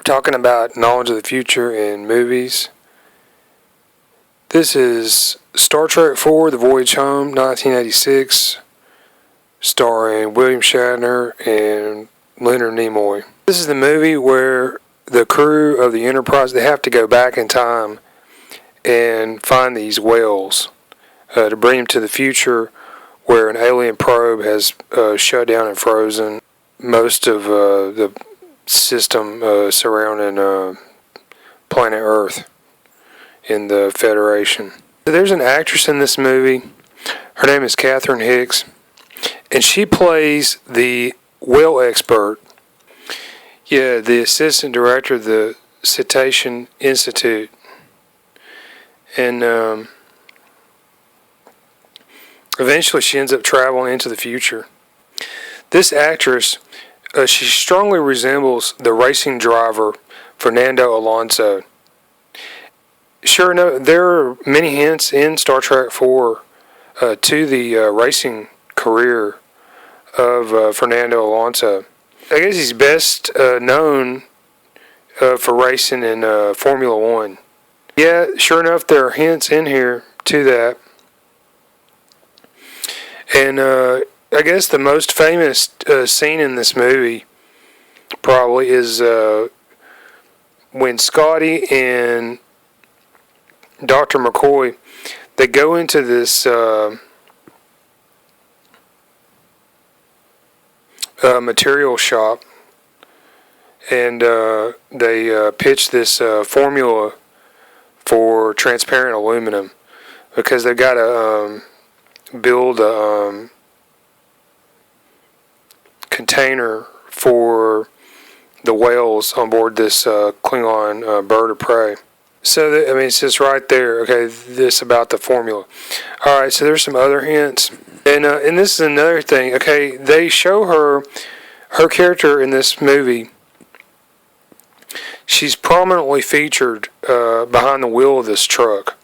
talking about knowledge of the future in movies. This is Star Trek IV, The Voyage Home, 1986, starring William Shatner and Leonard Nimoy. This is the movie where the crew of the Enterprise, they have to go back in time and find these whales to bring them to the future where an alien probe has shut down and frozen most of the system surrounding planet Earth in the Federation. So there's an actress in this movie. Her name is Catherine Hicks, and she plays the whale expert. Yeah, the assistant director of the Cetacean Institute. And eventually she ends up traveling into the future. This actress, she strongly resembles the racing driver Fernando Alonso. Sure enough, there are many hints in Star Trek IV to the racing career of Fernando Alonso. I guess he's best known for racing in Formula One. Yeah, sure enough, there are hints in here to that. And I guess the most famous scene in this movie probably is when Scotty and Dr. McCoy, they go into this material shop, and they pitch this formula for transparent aluminum because they've got to build a container for the whales on board this Klingon bird of prey. So, it's just right there. Okay, this about the formula. All right, so there's some other hints. And this is another thing. Okay, they show her character in this movie. She's prominently featured behind the wheel of this truck.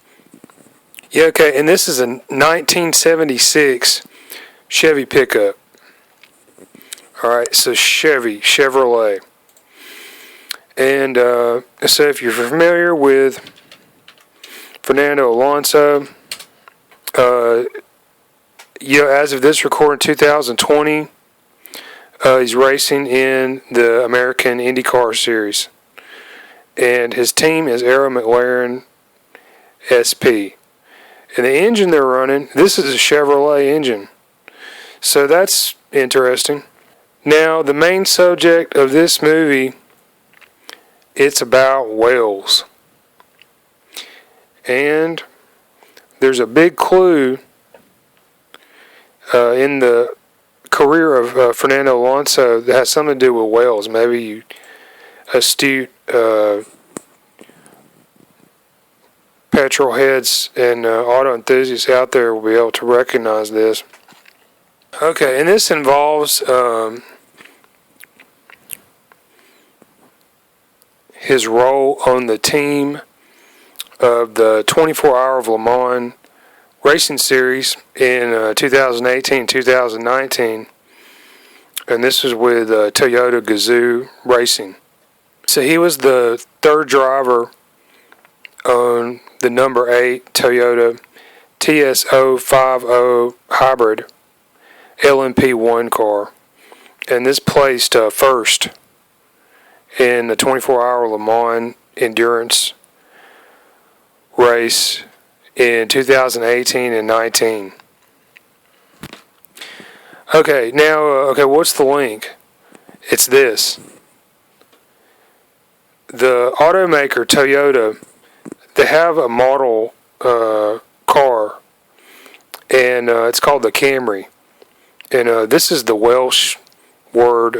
Yeah, okay, and this is a 1976 Chevy Pickup. All right, so Chevrolet. And so if you're familiar with Fernando Alonso, as of this recording, 2020, he's racing in the American Indycar series. And his team is Arrow McLaren SP. And the engine they're running, this is a Chevrolet engine. So that's interesting. Now, the main subject of this movie, it's about whales. And there's a big clue in the career of Fernando Alonso that has something to do with whales. Maybe you astute petrol heads and auto enthusiasts out there will be able to recognize this. Okay, and this involves his role on the team of the 24-Hour of Le Mans racing series in 2018-2019, and this was with Toyota Gazoo Racing. So he was the third driver on the number 8 Toyota TS050 hybrid LMP1 car, and this placed first in the 24-Hour Le Mans endurance race in 2018 and 19. Okay, now, what's the link? It's this. The automaker Toyota, they have a model car, and it's called the CAMRY. And this is the Welsh word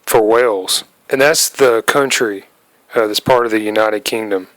for Wales. And that's the country that's part of the United Kingdom.